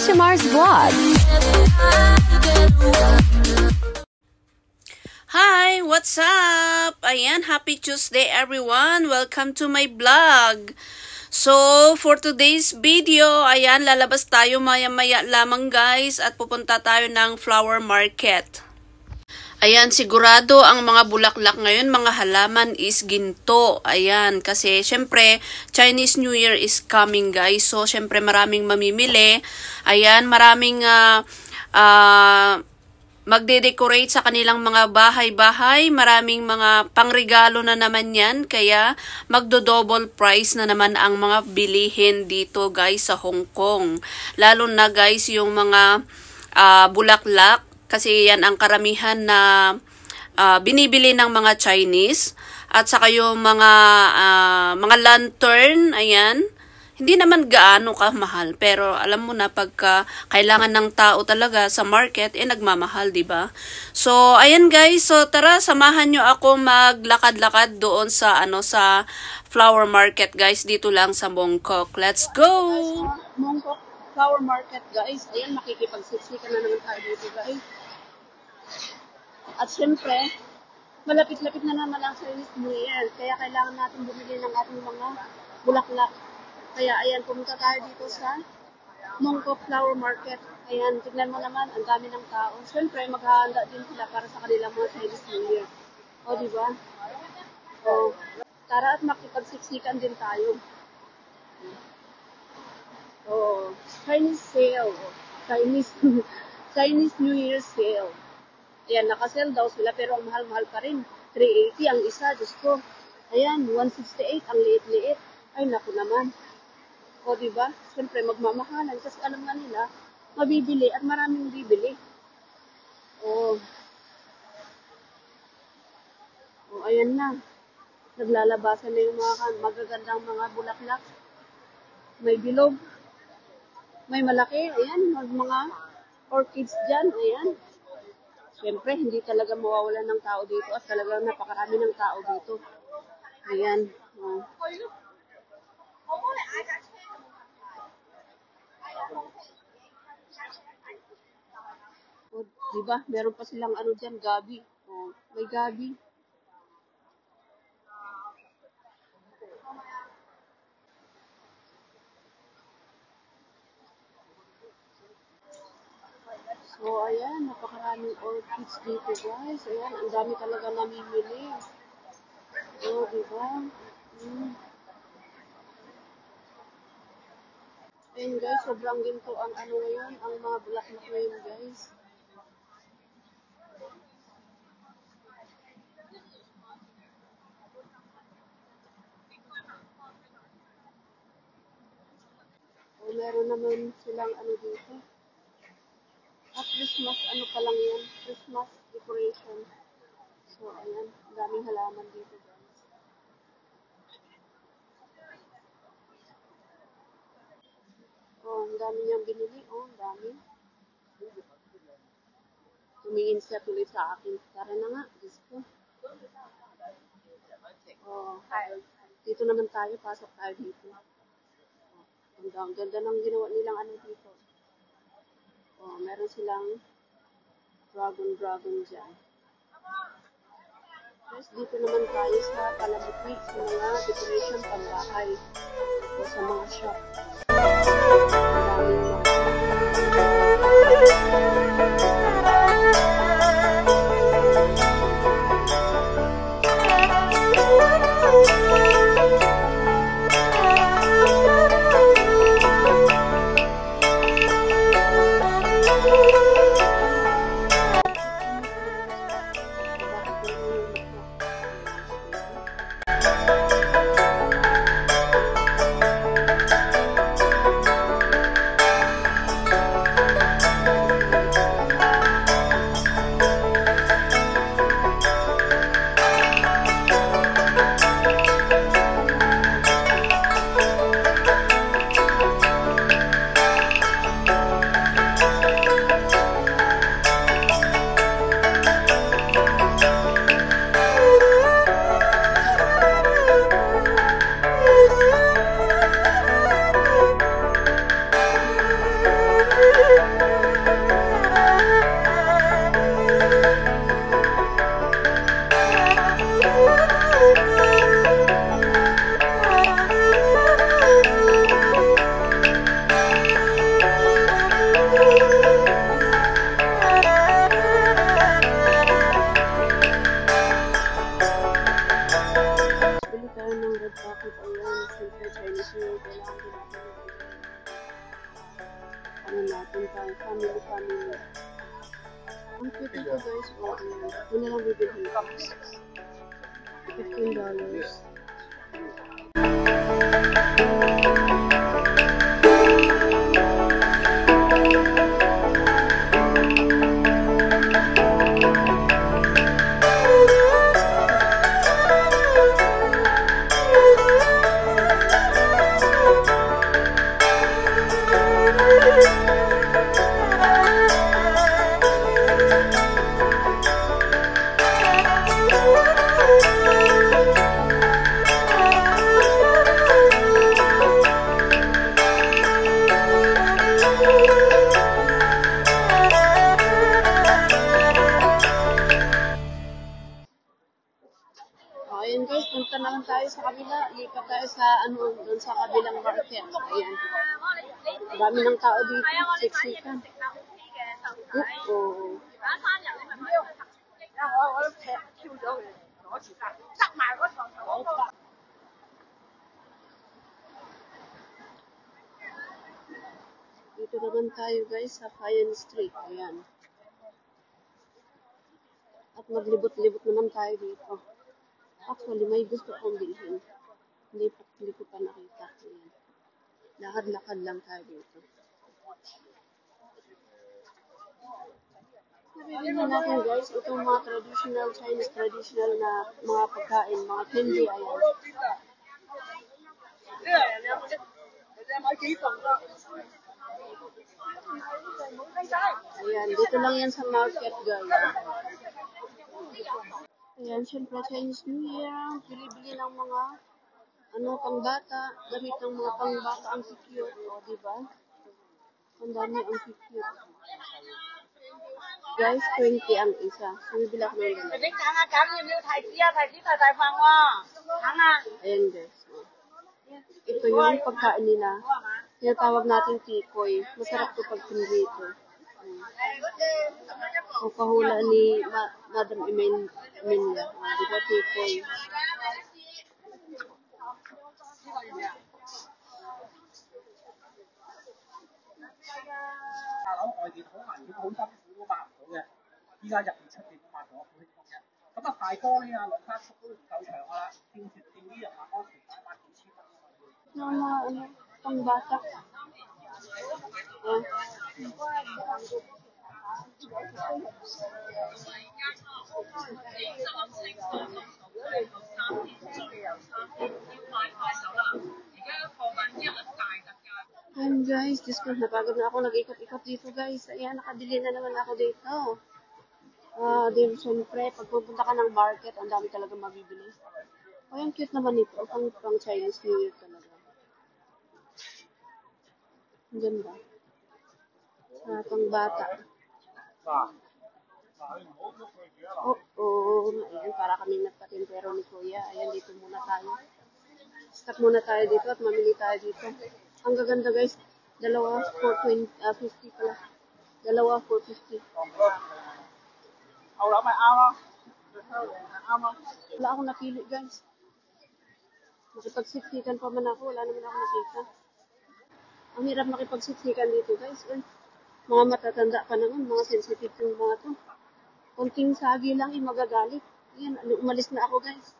Shamar's Vlog. Hi! What's up? Ayan, happy Tuesday everyone! Welcome to my vlog! So, for today's video, ayan, lalabas tayo maya-maya lamang guys at pupunta tayo ng flower market. Ayan, sigurado ang mga bulaklak ngayon, mga halaman is ginto. Ayan, kasi syempre, Chinese New Year is coming guys. So, syempre maraming mamimili. Ayan, maraming magde-decorate sa kanilang mga bahay-bahay. Maraming mga pangregalo na naman yan. Kaya, magdo-double price na naman ang mga bilihin dito guys sa Hong Kong. Lalo na guys, yung mga bulaklak. Kasi yan ang karamihan na binibili ng mga Chinese. At saka yung mga lantern, ayan. Hindi naman gaano kamahal. Pero alam mo na pagka kailangan ng tao talaga sa market, nagmamahal, diba? So, ayan guys. So, tara, samahan nyo ako maglakad-lakad doon sa, sa flower market guys. Dito lang sa Mongkok. Let's go! Mongkok flower market guys. Ayan, makikipagsiksikan na naman tayo dito guys. At syempre, malapit-lapit na naman ang Chinese New Year. Kaya kailangan natin bumili ng ating mga bulaklak. Kaya ayan, pumunta tayo dito sa Mongkok Flower Market. Ayan, tignan mo naman, ang dami ng tao. Syempre, maghahanda din sila para sa kanilang mga Chinese New Year. O, diba? O, tara at makipagsiksikan din tayo. O, Chinese sale. Chinese New Year sale. Ayan, nakasell daw sila pero ang mahal-mahal pa rin. 380 ang isa, Diyos ko. Ayan, 168 ang liit-liit. Ay, naku naman. O, diba? Siyempre, magmamahalan kasi alam nga nila, mabibili at maraming bibili. O, ayan na. Naglalabasan na yung mga magagandang mga bulaklak. May bilog. May malaki. Ayan, mga orchids dyan. Ayan. Siyempre, hindi talaga mawawalan ng tao dito at talagang napakarami ng tao dito. Ayan. Diba? Meron pa silang dyan, gabi. May gabi. So, ayan, napakaraming orchids dito, guys. Ayan, ang dami talaga namimili. O, diba? Ayan, guys, sobrang ginto ang ngayon, ang mga bulaklak ngayon, guys. O, meron naman silang dito. Christmas, pa lang yan. Christmas decoration. So, ayan. Daming halaman dito, guys. Oh, ang dami niyang binili. Oh, ang dami. Tumingin siya tuloy sa akin. Tara na nga. Diyos ko. Oh, dito naman tayo. Pasok tayo dito. Ang ganda ng ginawa nilang dito. Oh, meron silang dragon dyan. Guys, dito naman tayo sa Kalabuti, sa mga decoration pambahay o sa mga shop. ano natin, pang family. Ang cute ito guys, o ito na lang bibilhin ko. $15. Ayan guys, punta naman tayo sa kabila. Lipat tayo sa doon sa kabilang market. Ayan. Dami ng tao dito. Siksikan. Oo. Dito naman tayo guys sa Fayan Street. Ayan. At maglibot-libot naman tayo dito. Actually, may gusto akong bilhin. Hindi ko pa nakita. Ayan. Lakad-lakad lang tayo dito. Nabibili natin guys, itong mga traditional, Chinese traditional na mga pagkain, mga candy, ayan. Ayan, dito lang yan sa market guys. Ayan, syempre Chinese New Year, bili-bili ng mga pangbata, damit ng mga pangbata, ang cute, o diba? Ang dami ang cute. Guys, 20 ang isa. So, bibili ako ng ganun. Ayan guys. Ito yung pagkain nila. Tinatawag natin tikoy. Masarap ito pag pinrito. O kahula ni Madam Emilia. Diba tikoy? Pangbata. Ayan guys, Diyos ko, napagod na ako. Nag-ikot-ikot dito guys. Ayan, nakabili na naman ako dito. Then, syempre, pag pupunta ka ng market, ang dami talaga mabibili. Ayan, cute naman ito. Pang Chinese New Year talaga. Ang ganda. Pang bata. Ayan, para kaming nagpatintero ni Kuya. Ayan, dito muna tayo. Stop muna tayo dito at mamili tayo dito. Ang gaganda guys. Dalawa, 450 pala. Dalawa, 450. Wala akong napili guys. Makipagsiksikan pa man ako. Wala naman ako nakita. Ang hirap makipagsiksikan dito guys. Mga matatanda pa naman. Mga sensitive yung mga to. Konting sagi lang magagalit. Ayan, umalis na ako guys.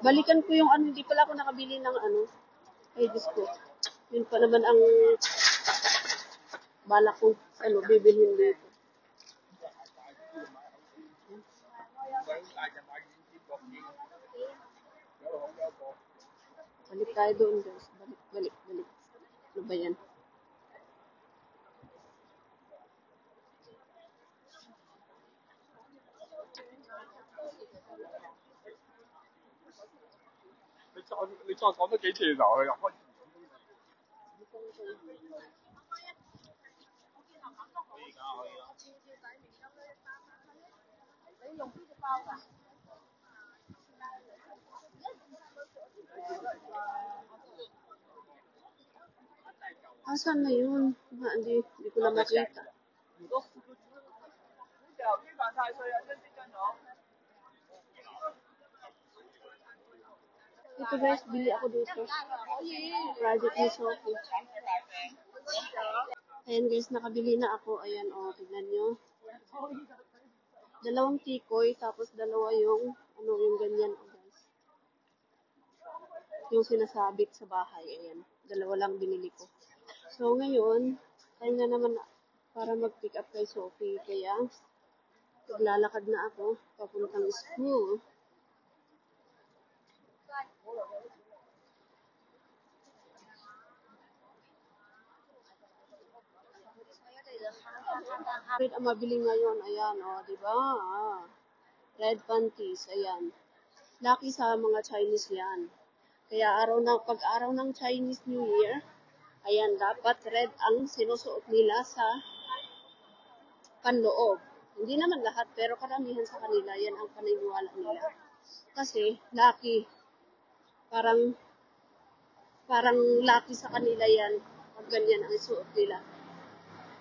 Balikan ko yung hindi pala ako nakabili ng ay Diyos ko. Yun pa naman ang bala ko bibilhin dito. Balik tayo doon guys. Balik. Ano ba yan?你再講多幾次就佢入開。你用邊隻包㗎？Asan na yun? Hindi ko na makita. Ito guys, bili ako dito. Project ni Sophie. Ayan guys, nakabili na ako. Ayan o, tignan nyo. 2 tikoy, tapos 2 yung, yung ganyan o guys. Yung sinasabit sa bahay. Ayan, 2 lang binili ko. So ngayon, tayo na naman para mag-pick up kay Sophie. Kaya, maglalakad na ako papuntang school. Red ang mabili ngayon, ayan, di ba? Red panties, ayan. Lucky sa mga Chinese yan. Kaya pag araw ng Chinese New Year, ayan, dapat red ang sinusuot nila sa panloob. Hindi naman lahat, pero karamihan sa kanila, yan ang paniniwala nila. Kasi, lucky. Parang lucky sa kanila yan, pag ganyan ang suot nila.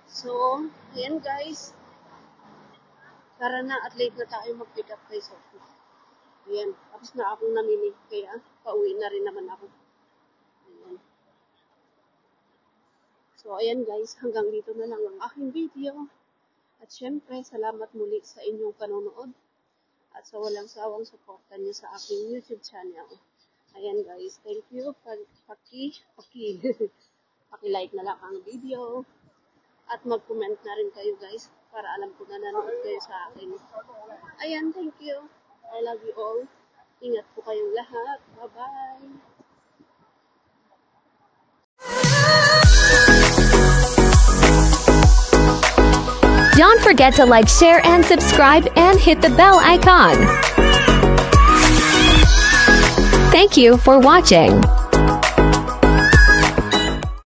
So, ayan guys. Tara na, at late na tayo mag-pick up kay Sophie. Ayan, tapos na akong namili. Kaya, pauwi na rin naman ako. Ayan. So, ayan guys, hanggang dito na lang ang aking video. At syempre, salamat muli sa inyong panonood. At sa walang sawang suporta niyo sa aking YouTube channel. Ayan guys, thank you. Paki-like na lang ang video. At mag-comment na rin kayo guys para alam ko na nanood kayo sa akin. Ayan, thank you. I love you all. Ingat po kayong lahat. Bye-bye. Don't forget to like, share, and subscribe and hit the bell icon. Thank you for watching.